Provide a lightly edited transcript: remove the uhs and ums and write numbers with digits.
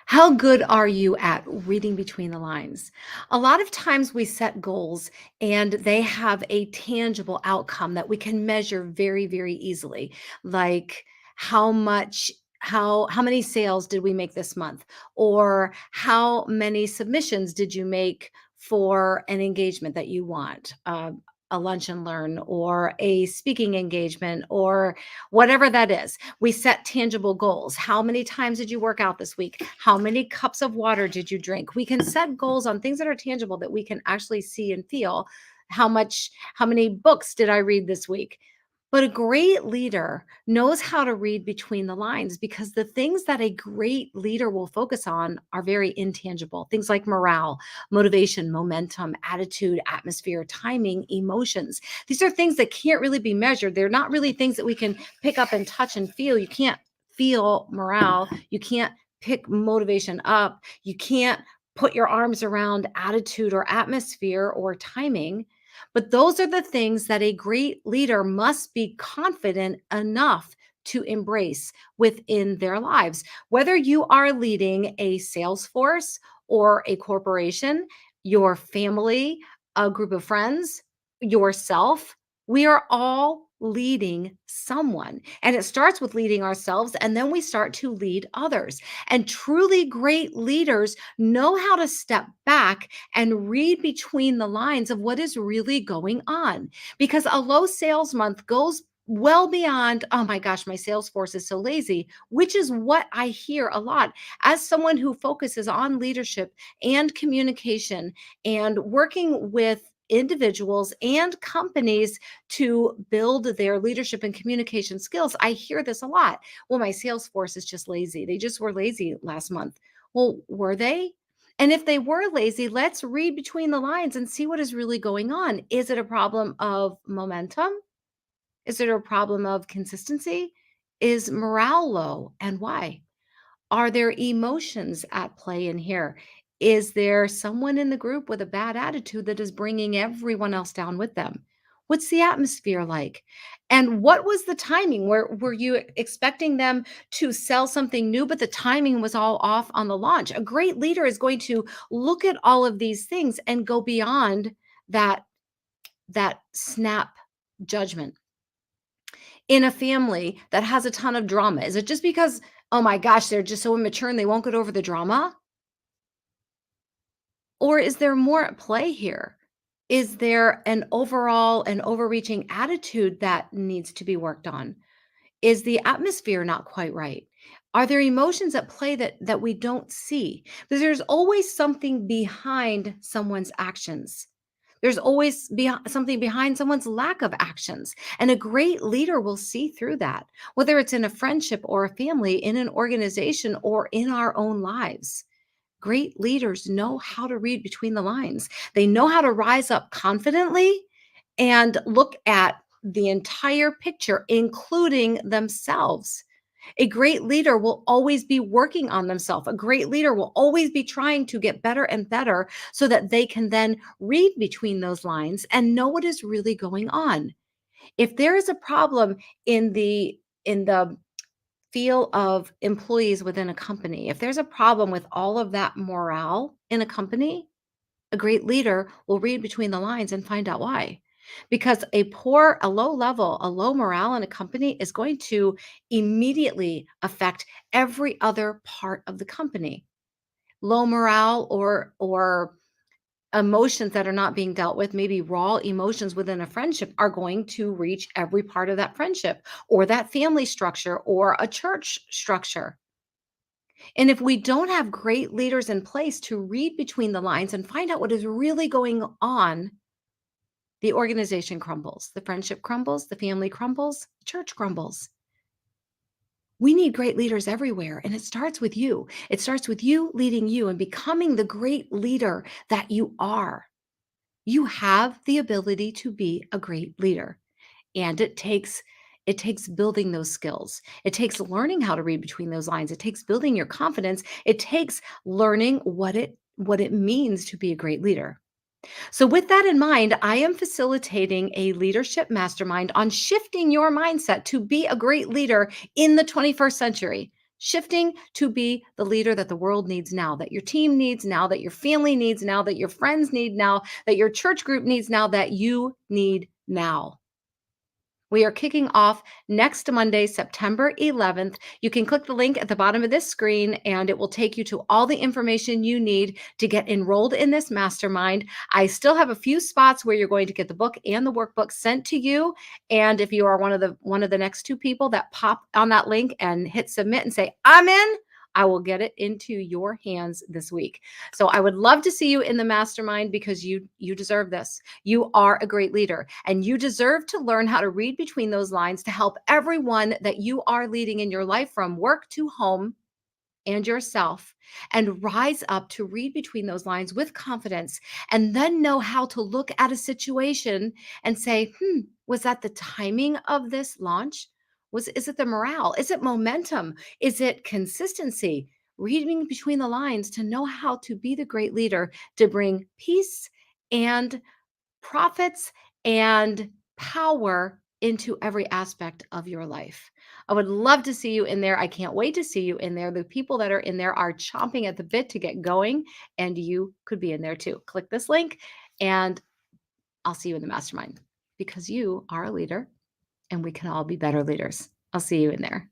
How good are you at reading between the lines? A lot of times we set goals and they have a tangible outcome that we can measure very, very easily. Like how much how many sales did we make this month? Or how many submissions did you make for an engagement that you want? A lunch and learn or a speaking engagement or whatever that is. We set tangible goals. How many times did you work out this week? How many cups of water did you drink? We can set goals on things that are tangible that we can actually see and feel. How many books did I read this week? But a great leader knows how to read between the lines because the things that a great leader will focus on are very intangible. Things like morale, motivation, momentum, attitude, atmosphere, timing, emotions. These are things that can't really be measured. They're not really things that we can pick up and touch and feel. You can't feel morale. You can't pick motivation up. You can't put your arms around attitude or atmosphere or timing, but those are the things that a great leader must be confident enough to embrace within their lives. Whether you are leading a sales force or a corporation, your family, a group of friends, yourself, we are all leading someone. And it starts with leading ourselves, and then we start to lead others. And truly great leaders know how to step back and read between the lines of what is really going on. Because a low sales month goes well beyond, oh my gosh, my sales force is so lazy, which is what I hear a lot. As someone who focuses on leadership and communication and working with individuals and companies to build their leadership and communication skills, I hear this a lot. Well, my sales force is just lazy. They just were lazy last month. Well, were they? And if they were lazy, let's read between the lines and see what is really going on. Is it a problem of momentum? Is it a problem of consistency? Is morale low and why? Are there emotions at play in here? Is there someone in the group with a bad attitude that is bringing everyone else down with them? What's the atmosphere like? And what was the timing? Were you expecting them to sell something new, but the timing was all off on the launch? A great leader is going to look at all of these things and go beyond that that snap judgment. In a family that has a ton of drama, is it just because, oh my gosh, they're just so immature and they won't get over the drama? Or is there more at play here? Is there an overall and overreaching attitude that needs to be worked on? Is the atmosphere not quite right? Are there emotions at play that we don't see? Because there's always something behind someone's actions. There's always something behind someone's lack of actions. And a great leader will see through that, whether it's in a friendship or a family, in an organization, or in our own lives. Great leaders know how to read between the lines. They know how to rise up confidently and look at the entire picture, including themselves. A great leader will always be working on themselves. A great leader will always be trying to get better and better so that they can then read between those lines and know what is really going on. If there is a problem in the feel of employees within a company, if there's a problem with all of that morale in a company, a great leader will read between the lines and find out why. Because a low level, a low morale in a company is going to immediately affect every other part of the company. Low morale or emotions that are not being dealt with, maybe raw emotions within a friendship, are going to reach every part of that friendship or that family structure or a church structure. And if we don't have great leaders in place to read between the lines and find out what is really going on, the organization crumbles, the friendship crumbles, the family crumbles, church crumbles. We need great leaders everywhere, and it starts with you. It starts with you leading you and becoming the great leader that you are. You have the ability to be a great leader, and it takes building those skills. It takes learning how to read between those lines. It takes building your confidence. It takes learning what it means to be a great leader. So, with that in mind, I am facilitating a leadership mastermind on shifting your mindset to be a great leader in the 21st century. shifting to be the leader that the world needs now, that your team needs now, that your family needs now, that your friends need now, that your church group needs now, that you need now. We are kicking off next Monday, September 11th. You can click the link at the bottom of this screen and it will take you to all the information you need to get enrolled in this mastermind. I still have a few spots where you're going to get the book and the workbook sent to you. And if you are one of the next two people that pop on that link and hit submit and say, "I'm in," I will get it into your hands this week. So I would love to see you in the mastermind because you deserve this. You are a great leader and you deserve to learn how to read between those lines to help everyone that you are leading in your life from work to home and yourself and rise up to read between those lines with confidence and then know how to look at a situation and say, was that the timing of this launch? Is it the morale? Is it momentum? Is it consistency? Reading between the lines to know how to be the great leader to bring peace and profits and power into every aspect of your life. I would love to see you in there. I can't wait to see you in there. The people that are in there are chomping at the bit to get going, and you could be in there too. Click this link, and I'll see you in the mastermind because you are a leader and we can all be better leaders. I'll see you in there.